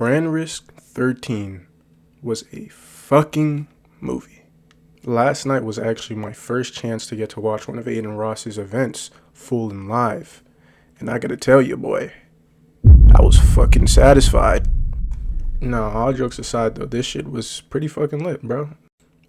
Brand Risk 13 was a fucking movie. Last night was actually my first chance to get to watch one of Adin Ross's events full and live. And I gotta tell you, boy, I was fucking satisfied. No, all jokes aside though, this shit was pretty fucking lit, bro.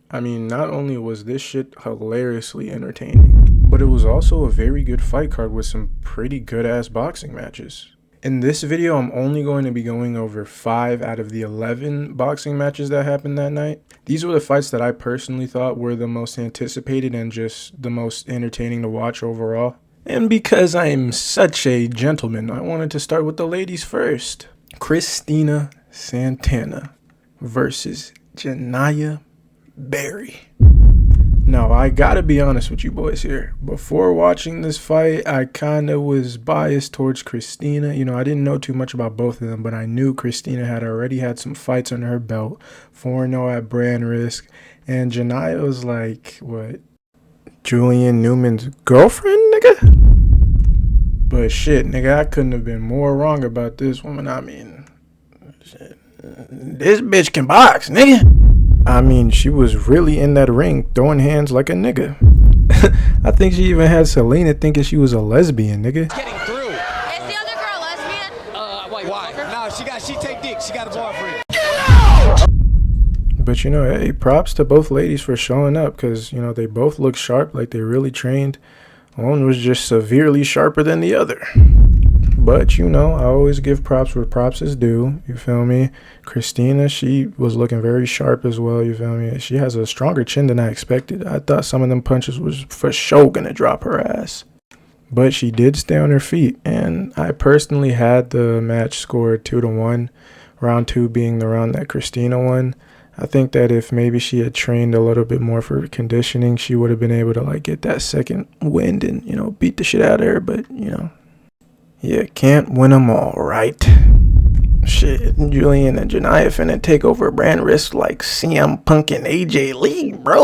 I mean, not only was this shit hilariously entertaining, but it was also a very good fight card with some pretty good ass boxing matches. In this video, I'm only going to be going over 5 out of the 11 boxing matches that happened that night. These were the fights that I personally thought were the most anticipated and just the most entertaining to watch overall. And because I am such a gentleman, I wanted to start with the ladies first. Christina Santana versus Janiyah Berry. Now, I gotta be honest with you boys here. Before watching this fight, I kinda was biased towards Christina. You know, I didn't know too much about both of them, but I knew Christina had already had some fights under her belt. 4-0 at Brand Risk. And Janiyah was like, what? Julian Newman's girlfriend, nigga? But shit, nigga, I couldn't have been more wrong about this woman. I mean, shit. This bitch can box, nigga. I mean, she was really in that ring throwing hands like a nigga. I think she even had Selena thinking she was a lesbian, nigga. Getting through. Is the other girl lesbian? Why? No, she take dick. She got a boyfriend. But you know, hey, props to both ladies for showing up because, you know, they both look sharp, like they really trained. One was just severely sharper than the other. But, you know, I always give props where props is due, you feel me? Christina, she was looking very sharp as well, you feel me? She has a stronger chin than I expected. I thought some of them punches was for sure gonna drop her ass. But she did stay on her feet, and I personally had the match scored 2-1, round 2 being the round that Christina won. I think that if maybe she had trained a little bit more for conditioning, she would have been able to, like, get that second wind and, you know, beat the shit out of her, but, you know. You can't win them all, right? Shit, Julian and Janiyah finna take over Brand Risk like CM Punk and AJ Lee, bro.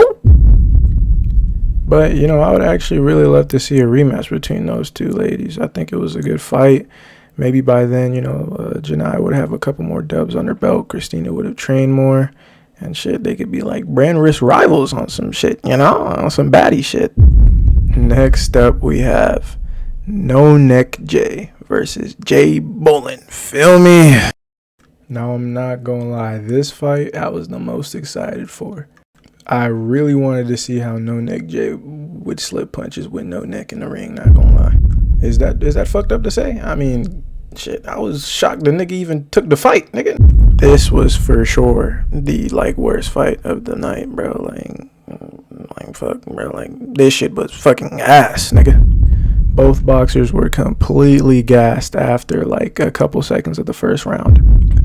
But, you know, I would actually really love to see a rematch between those two ladies. I think it was a good fight. Maybe by then, you know, Janiyah would have a couple more dubs on her belt. Christina would have trained more. And shit, they could be like Brand Risk rivals on some shit, you know? On some baddie shit. Next up, we have No Neck Jay versus Jay Bolin. Feel me? Now, I'm not gonna lie, this fight I was the most excited for. I really wanted to see how No Neck Jay would slip punches with no neck in the ring, not gonna lie. Is that fucked up to say? I mean, shit, I was shocked the nigga even took the fight, nigga. This was for sure the, like, worst fight of the night, bro. Like fuck, bro. Like, this shit was fucking ass, nigga. Both boxers were completely gassed after like a couple seconds of the first round.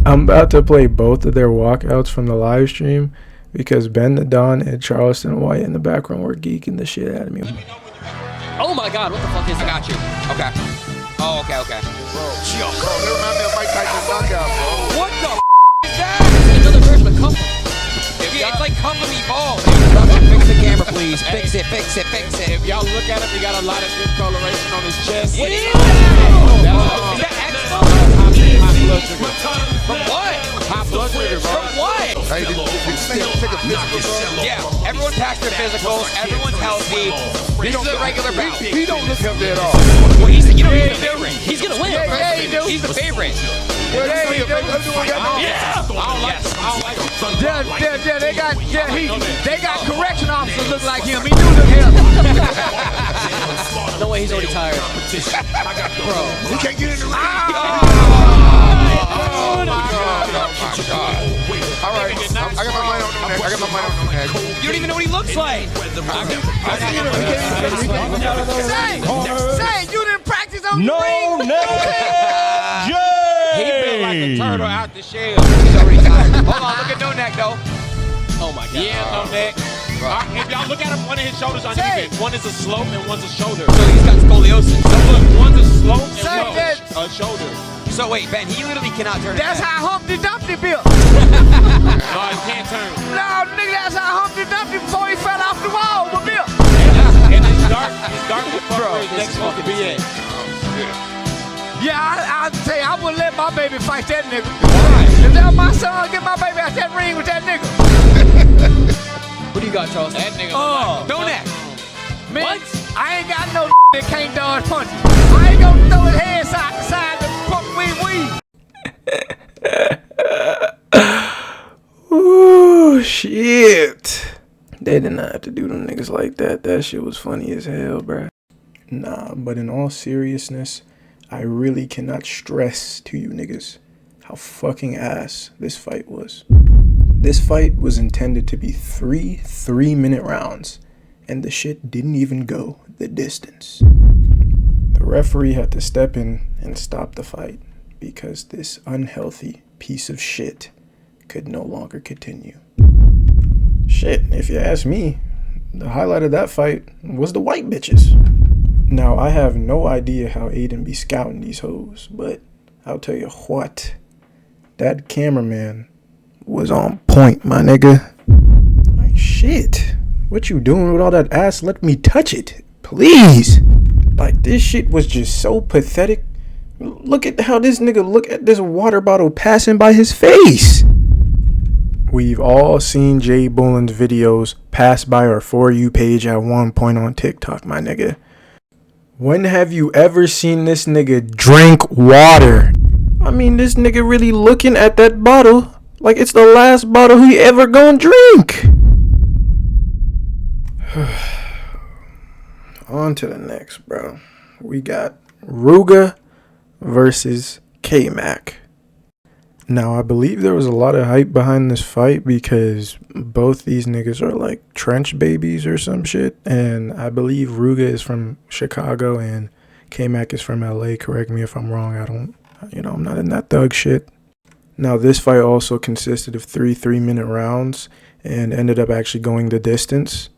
I'm about to play both of their walkouts from the live stream because Ben the Don and Charleston White in the background were geeking the shit out of me. Oh my God, what the fuck is it? I got you. Okay. Oh, okay. Bro, they remind me of Mike Tyson's knockout, bro. What the is that? It's another version of Cuff. Yeah, it's like company ball. Fix the camera, please. Fix it. If y'all look at him, he got a lot of discoloration on his chest. What is Is that Expo? High blood sugar. From what? High blood sugar, bro. From what? Hey, did you take a physical, bro? Yeah, everyone passed their physicals. Everyone's healthy. This is a regular bout. He don't look healthy at all. Well, he's the favorite. He's gonna win. Yeah, he do. He's the favorite. Yeah, he do. I don't like him. They got correction officers look like him. He do look healthy. No way, he's already tired. Bro. He can't get in the ring. Oh, my God. All right, I got my mind on No Neck. You don't even know what he looks like. Say, you didn't practice on the No ring. Neck Jay. He built like a turtle out the shell. He's already tired. Hold on, look at No Neck, though. Oh my God. Yeah, No Neck. If y'all look at him, one of his shoulders are uneven. One is a slope and one's a shoulder. So he's got scoliosis. So look, one's a slope and Say one's that. a shoulder. So wait, Ben, he literally cannot turn That's his head. how Humpty Dumpty built. No, he can't turn. No, nigga, that's how Humpty Dumpty before he fell off the wall was built. And it's dark as fuck where his neck's supposed to be at. Yeah, I'll tell you, I wouldn't let my baby fight that nigga. Why? If that was my son, get my baby out that ring with that nigga. Who do you got, Charles? That nigga. Don't act. Man, What? I ain't got no that can't dodge punches. I ain't gonna throw his head side to side to fuck wee. Ooh, shit. They did not have to do them niggas like that. That shit was funny as hell, bruh. Nah, but in all seriousness, I really cannot stress to you niggas how fucking ass this fight was. This fight was intended to be 3 3-minute rounds, and the shit didn't even go the distance. The referee had to step in and stop the fight because this unhealthy piece of shit could no longer continue. Shit, if you ask me, the highlight of that fight was the white bitches. Now, I have no idea how Aiden be scouting these hoes, but I'll tell you what, that cameraman was on point, my nigga. Like, shit, what you doing with all that ass? Let me touch it, please. Like, this shit was just so pathetic. Look at how this nigga look at this water bottle passing by his face. We've all seen Jay Bullen's videos pass by our For You page at one point on TikTok, my nigga. When have you ever seen this nigga drink water? I mean, this nigga really looking at that bottle like it's the last bottle he ever gonna drink. On to the next, bro. We got Ruga versus K-Mac. Now, I believe there was a lot of hype behind this fight because both these niggas are like trench babies or some shit. And I believe Ruga is from Chicago and K-Mac is from LA. Correct me if I'm wrong. I'm not in that thug shit. Now, this fight also consisted of 3 3-minute rounds and ended up actually going the distance.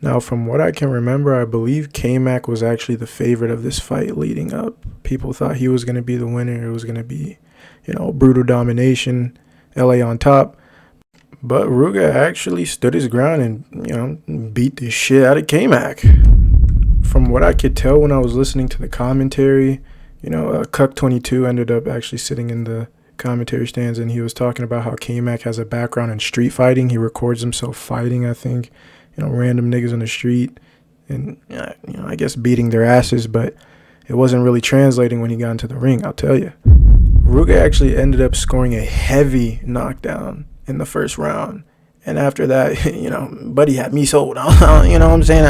Now, from what I can remember, I believe K-Mac was actually the favorite of this fight leading up. People thought he was going to be the winner. It was going to be, brutal domination, LA on top. But Ruga actually stood his ground and, beat the shit out of K-Mac. From what I could tell when I was listening to the commentary, Cuck22 ended up actually sitting in the commentary stands and he was talking about how K-Mac has a background in street fighting. He records himself fighting, I think, random niggas on the street and, I guess beating their asses, but it wasn't really translating when he got into the ring, I'll tell you. Ruga actually ended up scoring a heavy knockdown in the first round. And after that, Buddy had me sold. You know what I'm saying?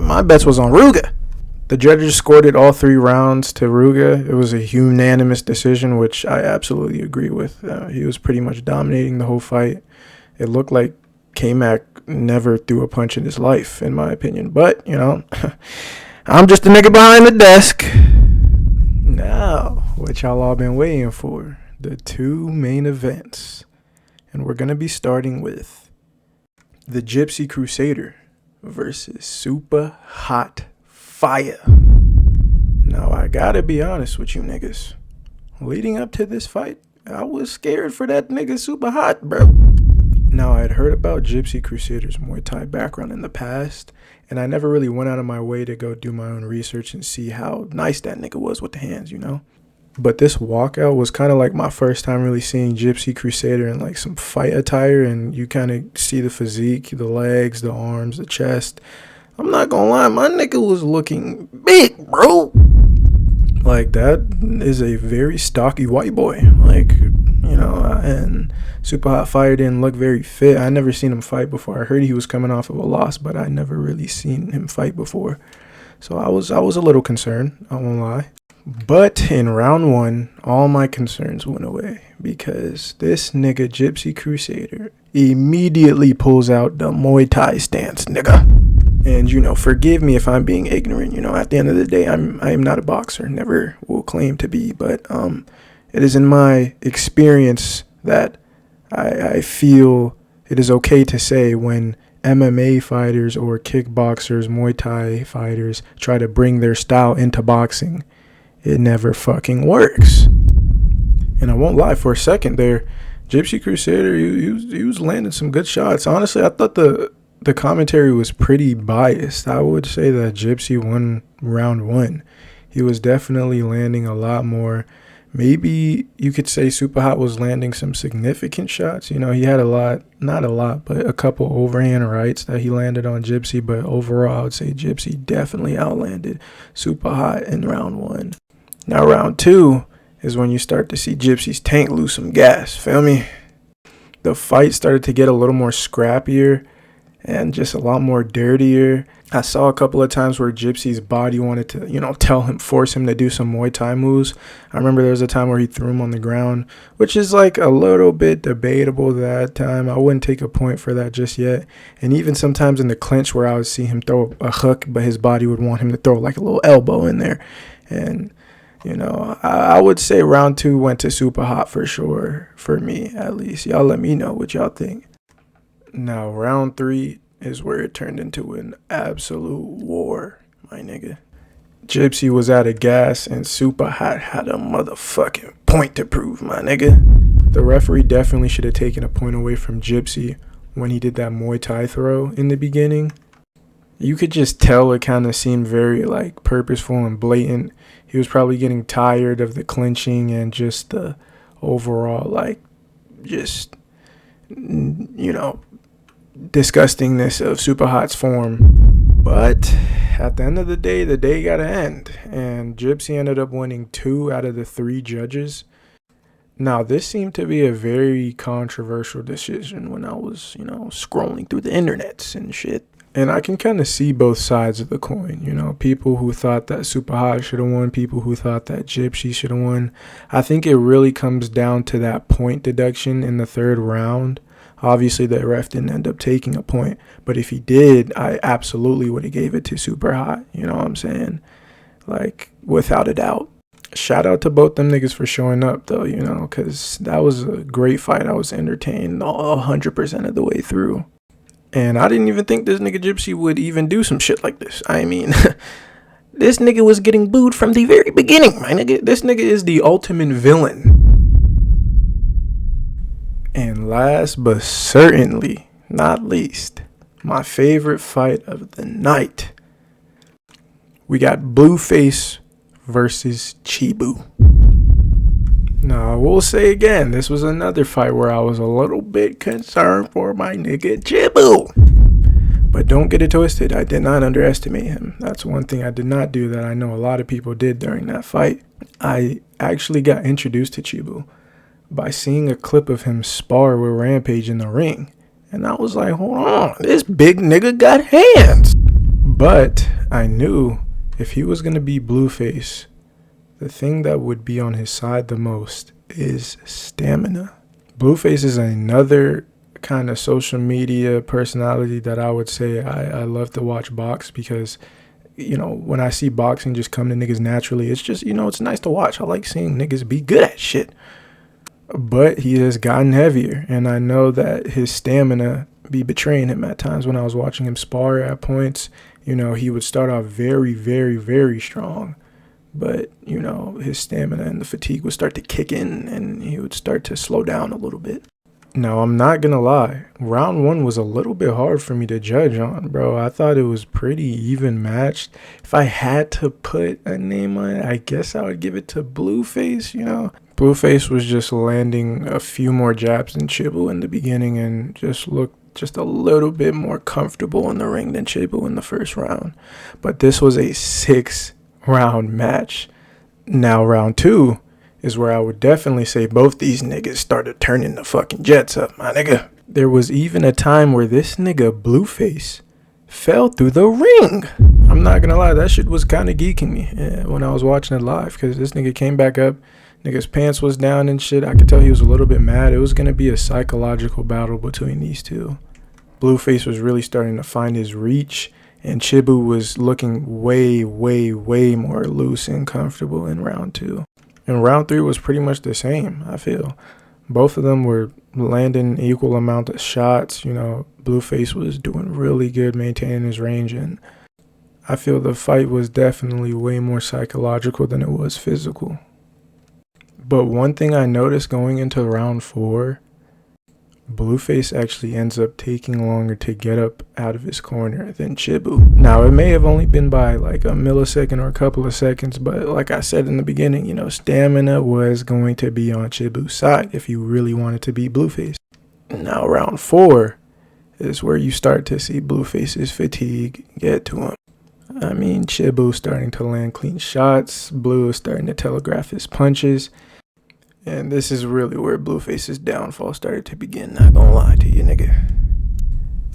My bets was on Ruga. The judges scored it all 3 rounds to Ruga. It was a unanimous decision, which I absolutely agree with. He was pretty much dominating the whole fight. It looked like K-Mac never threw a punch in his life, in my opinion. But, I'm just a nigga behind the desk. Now, what y'all all been waiting for, the 2 main events. And we're going to be starting with the Gypsy Crusader versus Super Hot Fire. Now, I gotta be honest with you niggas. Leading up to this fight, I was scared for that nigga Super Hot, bro. Now, I'd heard about Gypsy Crusader's Muay Thai background in the past, and I never really went out of my way to go do my own research and see how nice that nigga was with the hands, But this walkout was kind of like my first time really seeing Gypsy Crusader in like some fight attire, and you kind of see the physique, the legs, the arms, the chest. I'm not gonna lie, my nigga was looking big, bro. Like, that is a very stocky white boy. Like, and Super Hot Fire didn't look very fit. I never seen him fight before. I heard he was coming off of a loss, but I never really seen him fight before. So I was a little concerned, I won't lie. But in round 1, all my concerns went away because this nigga Gypsy Crusader immediately pulls out the Muay Thai stance, nigga. And, forgive me if I'm being ignorant. At the end of the day, I am not a boxer. Never will claim to be. But it is in my experience that I feel it is okay to say when MMA fighters or kickboxers, Muay Thai fighters try to bring their style into boxing, it never fucking works. And I won't lie, for a second there, Gypsy Crusader, he was landing some good shots. Honestly, I thought the commentary was pretty biased. I would say that Gypsy won round 1. He was definitely landing a lot more. Maybe you could say Super Hot was landing some significant shots. You know, he had a lot, not a lot, but a couple overhand rights that he landed on Gypsy. But overall, I would say Gypsy definitely outlanded Super Hot in round 1. Now, round 2 is when you start to see Gypsy's tank lose some gas. Feel me? The fight started to get a little more scrappier and just a lot more dirtier. I saw a couple of times where Gypsy's body wanted to, you know, force him to do some Muay Thai moves. I remember there was a time where he threw him on the ground, which is like a little bit debatable that time. I wouldn't take a point for that just yet. And even sometimes in the clinch where I would see him throw a hook, but his body would want him to throw like a little elbow in there. And, you know, I would say round 2 went to Super Hot for sure, for me at least. Y'all let me know what y'all think. Now, round 3 is where it turned into an absolute war, my nigga. Gypsy was out of gas and Super Hot had a motherfucking point to prove, my nigga. The referee definitely should have taken a point away from Gypsy when he did that Muay Thai throw in the beginning. You could just tell it kind of seemed very, like, purposeful and blatant. He was probably getting tired of the clinching and just the overall, like, just, you know, disgustingness of Super Hot's form. But at the end of the day gotta end, and Gypsy ended up winning 2 out of the 3 judges. Now, this seemed to be a very controversial decision when I was, you know, scrolling through the internets and shit. And I can kind of see both sides of the coin, you know, people who thought that Super Hot should have won, people who thought that Gypsy should have won. I think it really comes down to that point deduction in the 3rd round. Obviously, the ref didn't end up taking a point, but if he did, I absolutely would have gave it to Super Hot. You know what I'm saying? Like, without a doubt. Shout out to both them niggas for showing up, though, you know, because that was a great fight. I was entertained 100% of the way through. And I didn't even think this nigga Gypsy would even do some shit like this. I mean, this nigga was getting booed from the very beginning, my nigga. This nigga is the ultimate villain. And last but certainly not least, my favorite fight of the night. We got Blueface versus Chibu. Now, I will say again, this was another fight where I was a little bit concerned for my nigga Chibu. But don't get it twisted, I did not underestimate him. That's one thing I did not do that I know a lot of people did during that fight. I actually got introduced to Chibu by seeing a clip of him spar with Rampage in the ring. And I was like, hold on, this big nigga got hands. But I knew if he was going to be Blueface, the thing that would be on his side the most is stamina. Blueface is another kind of social media personality that I would say I love to watch box because, you know, when I see boxing just come to niggas naturally, it's just, you know, it's nice to watch. I like seeing niggas be good at shit. But he has gotten heavier, and I know that his stamina be betraying him at times. When I was watching him spar at points, you know, he would start off very, very, very strong. But, you know, his stamina and the fatigue would start to kick in, and he would start to slow down a little bit. Now, I'm not going to lie. Round 1 was a little bit hard for me to judge on, bro. I thought it was pretty even matched. If I had to put a name on it, I guess I would give it to Blueface, you know. Blueface was just landing a few more jabs than Chibu in the beginning and just looked just a little bit more comfortable in the ring than Chibu in the first round. But this was a 6-round match. Now, round 2 is where I would definitely say both these niggas started turning the fucking jets up, my nigga. There was even a time where this nigga Blueface fell through the ring. I'm not gonna lie, that shit was kind of geeking me when I was watching it live, because this nigga came back up, nigga's pants was down and shit. I could tell he was a little bit mad. It was gonna be a psychological battle between these two. Blueface was really starting to find his reach, and Chibu was looking way, way, way more loose and comfortable in round 2. And round 3 was pretty much the same, I feel. Both of them were landing equal amount of shots. You know, Blueface was doing really good maintaining his range, and I feel the fight was definitely way more psychological than it was physical. But one thing I noticed going into round 4 Blueface actually ends up taking longer to get up out of his corner than Chibu. Now, it may have only been by like a millisecond or a couple of seconds, but like I said in the beginning, you know, stamina was going to be on Chibu's side if you really wanted to beat Blueface. Now, round 4 is where you start to see Blueface's fatigue get to him. I mean, Chibu's starting to land clean shots, Blue is starting to telegraph his punches, and this is really where Blueface's downfall started to begin, not gonna lie to you, nigga.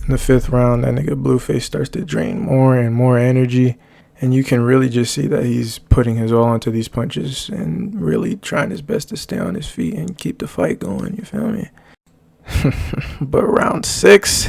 In the 5th round, that nigga Blueface starts to drain more and more energy, and you can really just see that he's putting his all into these punches and really trying his best to stay on his feet and keep the fight going, you feel me? But round 6,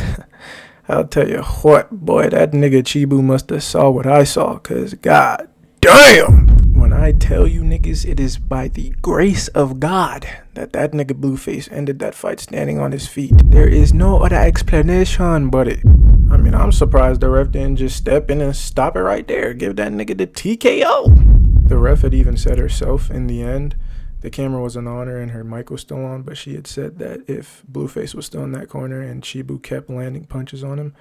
I'll tell you what, boy, that nigga Chibu must have saw what I saw, cause god damn! When I tell you niggas, it is by the grace of God that nigga Blueface ended that fight standing on his feet. There is no other explanation but it. I mean, I'm surprised the ref didn't just step in and stop it right there. Give that nigga the TKO. The ref had even said herself in the end, the camera wasn't on her and her mic was still on, but she had said that if Blueface was still in that corner and Chibu kept landing punches on him,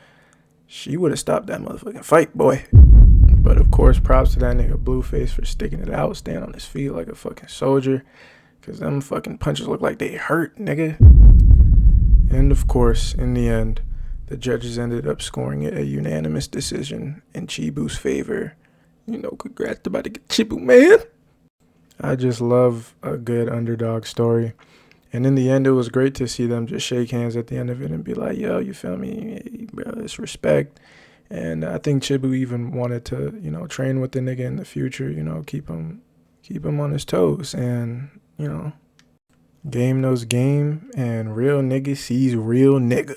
she would have stopped that motherfucking fight, boy. But of course, props to that nigga Blueface for sticking it out, staying on his feet like a fucking soldier. Cause them fucking punches look like they hurt, nigga. And of course, in the end, the judges ended up scoring it a unanimous decision in Chibu's favor. You know, congrats to the Chibu, man. I just love a good underdog story. And in the end, it was great to see them just shake hands at the end of it and be like, yo, you feel me? Hey, bro, it's respect. And I think Chibu even wanted to, you know, train with the nigga in the future, you know, keep him on his toes. And, you know, game knows game, and real nigga sees real nigga.